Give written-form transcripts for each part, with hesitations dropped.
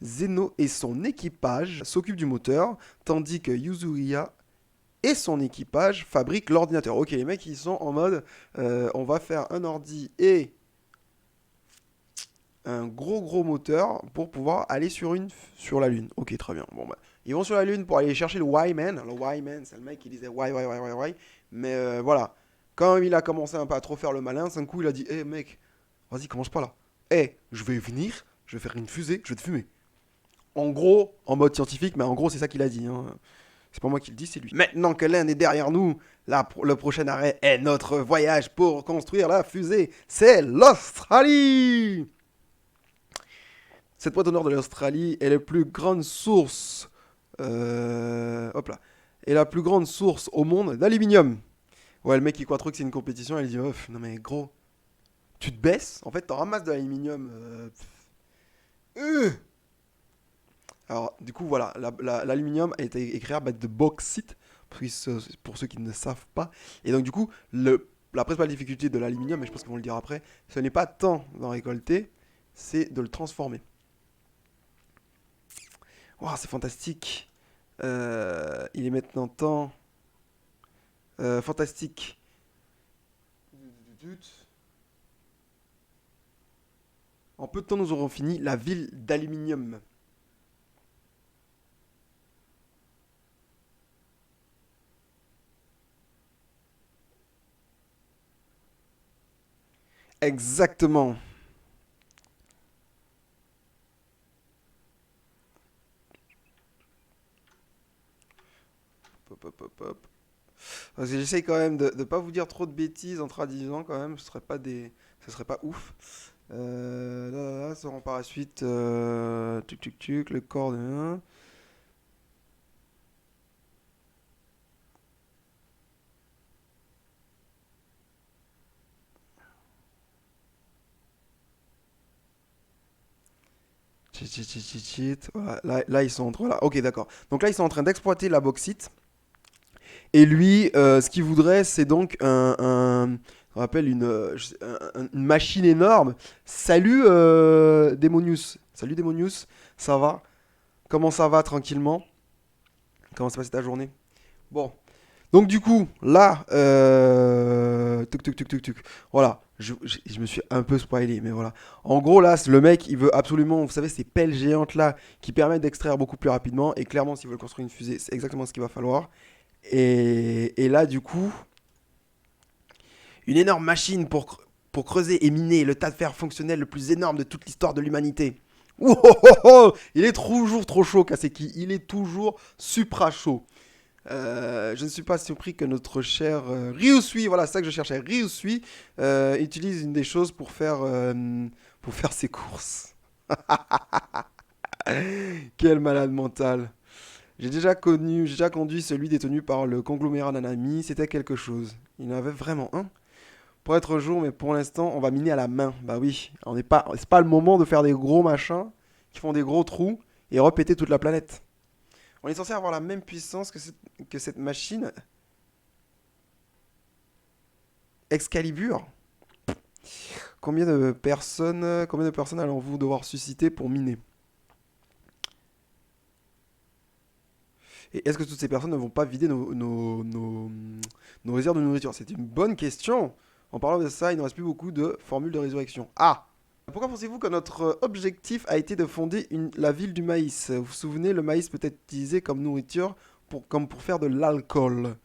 Zeno et son équipage s'occupent du moteur, tandis que Yuzuriya et son équipage fabriquent l'ordinateur. Ok, les mecs, ils sont en mode, on va faire un ordi et un gros moteur pour pouvoir aller sur la Lune. Ok, très bien. Bon, bah, ils vont sur la Lune pour aller chercher le Y-Man. Le Y-Man, c'est le mec qui disait Y. Mais voilà. Quand il a commencé un peu à trop faire le malin, d'un coup, il a dit, hé mec, vas-y, commence pas là. Hé, je vais venir, je vais faire une fusée, je vais te fumer. En gros, en mode scientifique, mais en gros, c'est ça qu'il a dit. Hein. C'est pas moi qui le dis, c'est lui. Maintenant que l'Inde est derrière nous, le prochain arrêt est notre voyage pour construire la fusée. C'est l'Australie. Cette boîte au nord de l'Australie est la plus grande source. Hop là. Est la plus grande source au monde d'aluminium. Ouais, le mec il croit trop que c'est une compétition. Il dit oh, non mais gros, tu te baisses. En fait, t'en ramasses de l'aluminium. Alors, du coup, voilà. L'aluminium a été créé à base de bauxite. Pour ceux qui ne savent pas. Et donc, du coup, la principale difficulté de l'aluminium, et je pense qu'on va le dire après, ce n'est pas tant d'en récolter, c'est de le transformer. Waouh, c'est fantastique. Il est maintenant temps. Fantastique. En peu de temps, nous aurons fini la ville d'aluminium. Exactement. Hop, hop, hop, hop. Parce que j'essaye quand même de ne pas vous dire trop de bêtises en traduisant quand même. Ce serait pas ouf. Là, seront par la suite. Le corps de. Voilà, là, ils sont entre. Voilà, ok, d'accord. Donc là, ils sont en train d'exploiter la bauxite. Et lui, ce qu'il voudrait, c'est donc on appelle une machine énorme. Salut Demonius. Salut Demonius, ça va? Comment ça va tranquillement? Comment se passe ta journée? Bon. Donc du coup, là, tuc. Voilà, je me suis un peu spoilé, mais voilà. En gros, là, le mec, il veut absolument, vous savez, ces pelles géantes là, qui permettent d'extraire beaucoup plus rapidement. Et clairement, s'il veut construire une fusée, c'est exactement ce qu'il va falloir. Et là, du coup, une énorme machine pour creuser et miner le tas de fer fonctionnel le plus énorme de toute l'histoire de l'humanité. Oh, oh, oh, oh, il est toujours trop chaud, Kaseki. Il est toujours supra chaud. Je ne suis pas surpris que notre cher Ryusui, voilà, c'est ça que je cherchais, Ryusui, utilise une des choses pour faire ses courses. Quel malade mental. J'ai déjà conduit celui détenu par le conglomérat Nanami, c'était quelque chose. Il y en avait vraiment un. Pour être jour, mais pour l'instant, on va miner à la main. Bah oui, c'est pas le moment de faire des gros machins qui font des gros trous et repéter toute la planète. On est censé avoir la même puissance que cette machine Excalibur. Combien de personnes allons-vous devoir susciter pour miner? Et est-ce que toutes ces personnes ne vont pas vider nos réserves de nourriture? C'est une bonne question. En parlant de ça, il ne reste plus beaucoup de formules de résurrection. Ah! Pourquoi pensez-vous que notre objectif a été de fonder la ville du maïs? Vous vous souvenez, le maïs peut être utilisé comme nourriture comme pour faire de l'alcool.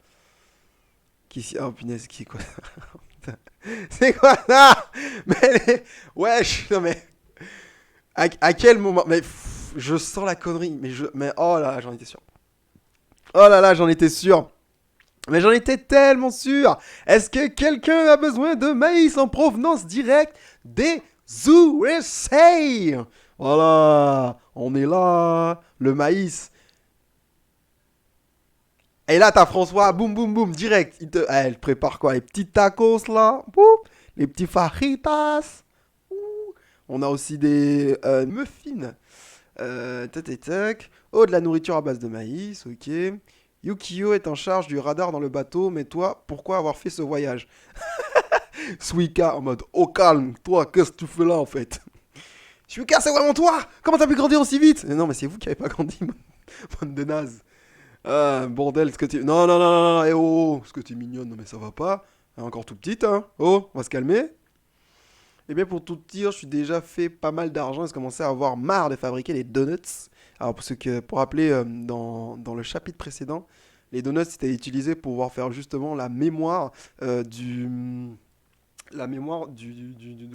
Oh punaise, qui est quoi? C'est quoi ça? Mais wesh, non mais à quel moment? Mais je sens la connerie, mais oh là, j'en étais sûr. Oh là là, j'en étais sûr. Mais j'en étais tellement sûr. Est-ce que quelqu'un a besoin de maïs en provenance directe des USA? Voilà, on est là, le maïs. Et là, t'as François, boum, direct. Elle prépare quoi? Les petits tacos là, boum, les petits fajitas. Ouh. On a aussi des muffins. Tac. Oh, de la nourriture à base de maïs, ok. Yukio est en charge du radar dans le bateau, mais toi, pourquoi avoir fait ce voyage? Suika en mode, oh calme, toi, qu'est-ce que tu fais là en fait? Shuika, c'est vraiment toi! Comment t'as pu grandir aussi vite? Non, mais c'est vous qui avez pas grandi, bande de naze. Ah, bordel, ce que tu... Non, non, non, non, non, eh oh, ce que tu es mignonne, non mais ça va pas. Elle est encore tout petite, hein. Oh, on va se calmer. Eh bien, pour tout te dire, je suis déjà fait pas mal d'argent et je commençais à avoir marre de fabriquer les donuts. Alors, pour rappeler, dans le chapitre précédent, les donuts étaient utilisés pour pouvoir faire justement la mémoire de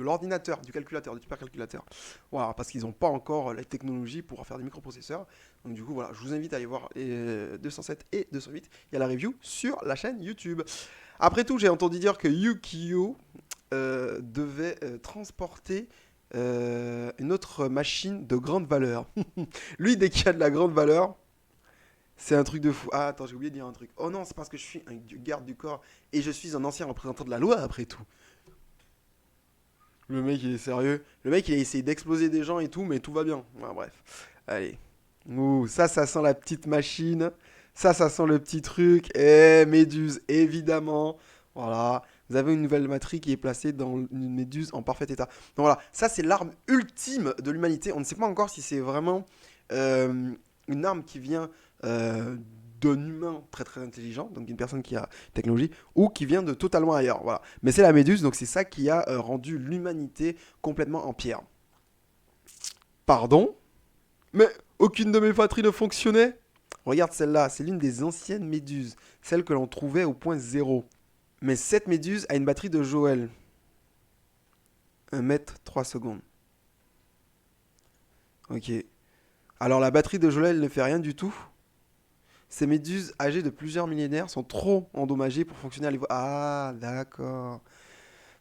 l'ordinateur, du calculateur, du supercalculateur. Voilà, parce qu'ils n'ont pas encore la technologie pour faire des microprocesseurs. Donc du coup, voilà, je vous invite à aller voir les 207 et 208. Il y a la review sur la chaîne YouTube. Après tout, j'ai entendu dire que Yukio devait transporter une autre machine de grande valeur. Lui, dès qu'il y a de la grande valeur, c'est un truc de fou. Ah, attends, j'ai oublié de dire un truc. Oh non, c'est parce que je suis un garde du corps et je suis un ancien représentant de la loi, après tout. Le mec, il est sérieux. Le mec, il a essayé d'exploser des gens et tout, mais tout va bien. Ouais, bref. Allez. Ouh, ça sent la petite machine. Ça sent le petit truc. Eh, méduse, évidemment. Voilà. Vous avez une nouvelle matrice qui est placée dans une méduse en parfait état. Donc voilà, ça c'est l'arme ultime de l'humanité. On ne sait pas encore si c'est vraiment euh, une arme qui vient euh, d'un humain très très intelligent, donc d'une personne qui a technologie, ou qui vient de totalement ailleurs. Voilà. Mais c'est la méduse, donc c'est ça qui a rendu l'humanité complètement en pierre. Pardon? Mais aucune de mes fatries ne fonctionnait? Regarde celle-là, c'est l'une des anciennes méduses, celle que l'on trouvait au point zéro. Mais cette méduse a une batterie de Joël. 1 mètre 3 secondes. Ok. Alors la batterie de Joël ne fait rien du tout. Ces méduses âgées de plusieurs millénaires sont trop endommagées pour fonctionner à niveau... Ah, d'accord.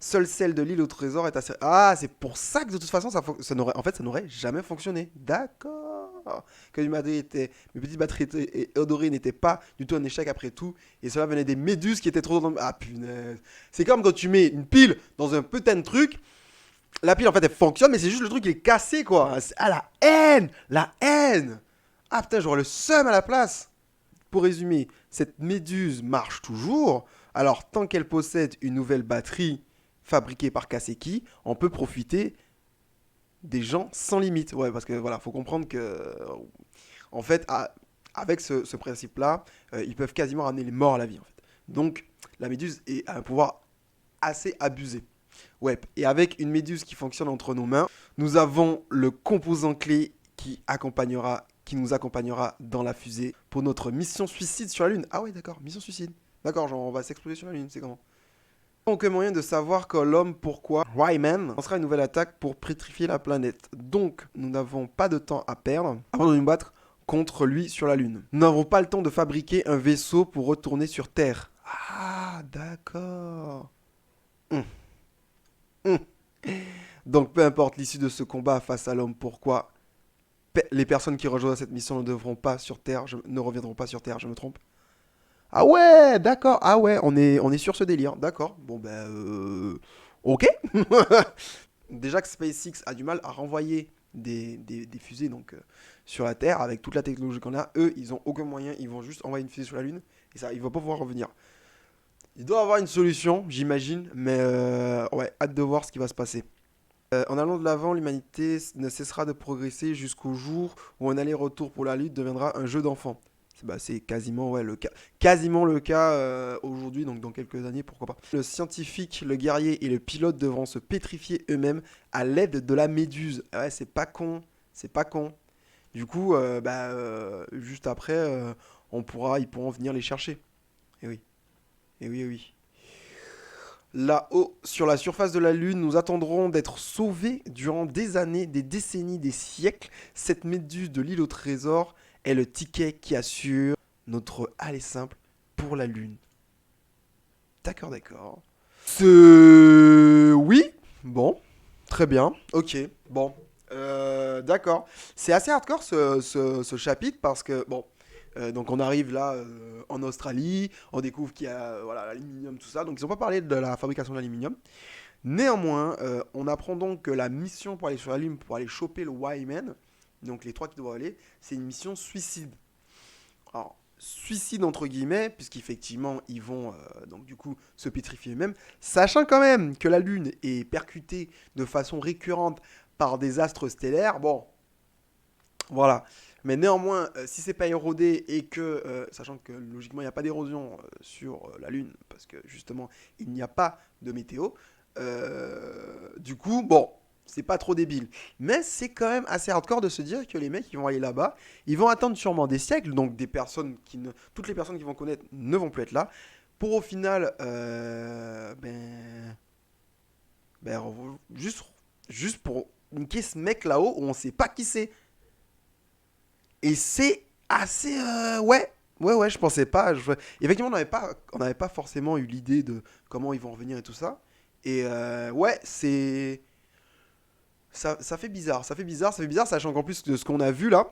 Seule celle de l'île au trésor est assez... Ah, c'est pour ça que de toute façon, ça n'aurait jamais fonctionné. D'accord. Que mes petites batteries odorées n'étaient pas du tout un échec après tout. Et cela venait des méduses qui étaient trop... Ah, punaise. C'est comme quand tu mets une pile dans un putain de truc. La pile, en fait, elle fonctionne, mais c'est juste le truc qui est cassé, quoi. Ah, la haine. La haine. Ah, putain, j'aurais le seum à la place. Pour résumer, cette méduse marche toujours. Alors, tant qu'elle possède une nouvelle batterie fabriquée par Kaseki, on peut profiter des gens sans limite. Ouais, parce que voilà, faut comprendre que, en fait, avec ce principe-là, ils peuvent quasiment ramener les morts à la vie, en fait. Donc, la méduse a un pouvoir assez abusé. Ouais, et avec une méduse qui fonctionne entre nos mains, nous avons le composant clé qui nous accompagnera dans la fusée pour notre mission suicide sur la Lune. Ah ouais, d'accord, mission suicide. D'accord, genre on va s'exploser sur la Lune, c'est comment? Aucun moyen de savoir que l'homme, pourquoi Ryman lancera une nouvelle attaque pour pétrifier la planète. Donc, nous n'avons pas de temps à perdre avant de nous battre contre lui sur la Lune. Nous n'avons pas le temps de fabriquer un vaisseau pour retourner sur Terre. Ah, d'accord. Hum, hum. Donc, peu importe l'issue de ce combat face à l'homme, pourquoi les personnes qui rejoindront cette mission ne reviendront pas sur Terre, je me trompe? Ah ouais, d'accord. Ah ouais, on est sur ce délire. D'accord. Bon, ben, ok. Déjà que SpaceX a du mal à renvoyer des fusées donc, sur la Terre avec toute la technologie qu'on a. Eux, ils ont aucun moyen. Ils vont juste envoyer une fusée sur la Lune et ça, ils vont pas pouvoir revenir. Il doit y avoir une solution, j'imagine. Mais ouais, hâte de voir ce qui va se passer. En allant de l'avant, l'humanité ne cessera de progresser jusqu'au jour où un aller-retour pour la Lune deviendra un jeu d'enfant. C'est quasiment ouais, quasiment le cas aujourd'hui, donc dans quelques années, pourquoi pas. Le scientifique, le guerrier et le pilote devront se pétrifier eux-mêmes à l'aide de la méduse. Ouais, c'est pas con, c'est pas con. Du coup, juste après, ils pourront venir les chercher. Et oui, et oui, et oui. Là-haut, sur la surface de la Lune, nous attendrons d'être sauvés durant des années, des décennies, des siècles. Cette méduse de l'île au trésor est le ticket qui assure notre aller simple pour la Lune. D'accord, d'accord. Oui, bon, très bien, ok, bon, d'accord. C'est assez hardcore ce chapitre parce que, bon, donc on arrive là en Australie, on découvre qu'il y a voilà, l'aluminium, tout ça. Donc ils n'ont pas parlé de la fabrication de l'aluminium. Néanmoins, on apprend donc que la mission pour aller sur la Lune, pour aller choper le Wyman, donc les trois qui doivent aller, c'est une mission suicide. Alors, suicide entre guillemets, puisqu'effectivement ils vont donc du coup se pétrifier eux-mêmes, sachant quand même que la Lune est percutée de façon récurrente par des astres stellaires, bon, voilà. Mais néanmoins, si c'est pas érodé et que, sachant que logiquement il n'y a pas d'érosion sur la Lune, parce que justement il n'y a pas de météo, du coup, bon, c'est pas trop débile. Mais c'est quand même assez hardcore de se dire que les mecs ils vont aller là-bas, ils vont attendre sûrement des siècles, donc des personnes qui ne, toutes les personnes qu'ils vont connaître ne vont plus être là, pour au final, juste, juste pour niquer ce mec là-haut où on sait pas qui c'est. Et c'est assez. Ouais, je pensais pas. Effectivement, on n'avait pas forcément eu l'idée de comment ils vont revenir et tout ça. Et ouais, c'est. Ça fait bizarre, ça fait bizarre, sachant qu'en plus de ce qu'on a vu là,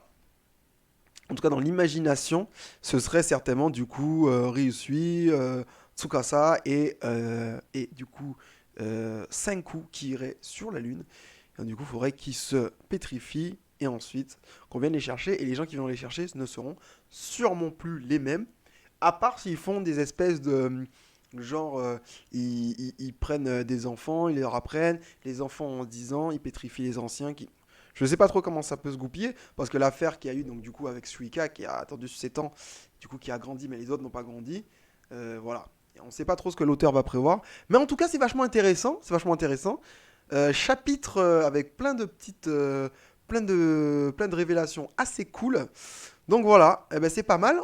en tout cas dans l'imagination, ce serait certainement du coup Ryusui, Tsukasa et du coup Senku qui iraient sur la Lune. Et du coup, il faudrait qu'ils se pétrifient et ensuite qu'on vienne les chercher. Et les gens qui vont les chercher ne seront sûrement plus les mêmes, à part s'ils font des espèces de genre, ils prennent des enfants, ils leur apprennent, les enfants ont 10 ans, ils pétrifient les anciens. Je ne sais pas trop comment ça peut se goupiller, parce que l'affaire qu'il y a eu donc, du coup, avec Suika, qui a attendu 7 ans, du coup, qui a grandi, mais les autres n'ont pas grandi, voilà. Et on ne sait pas trop ce que l'auteur va prévoir. Mais en tout cas, c'est vachement intéressant. C'est vachement intéressant. Chapitre avec plein de petites, plein de révélations assez cool. Donc voilà, eh ben, c'est pas mal.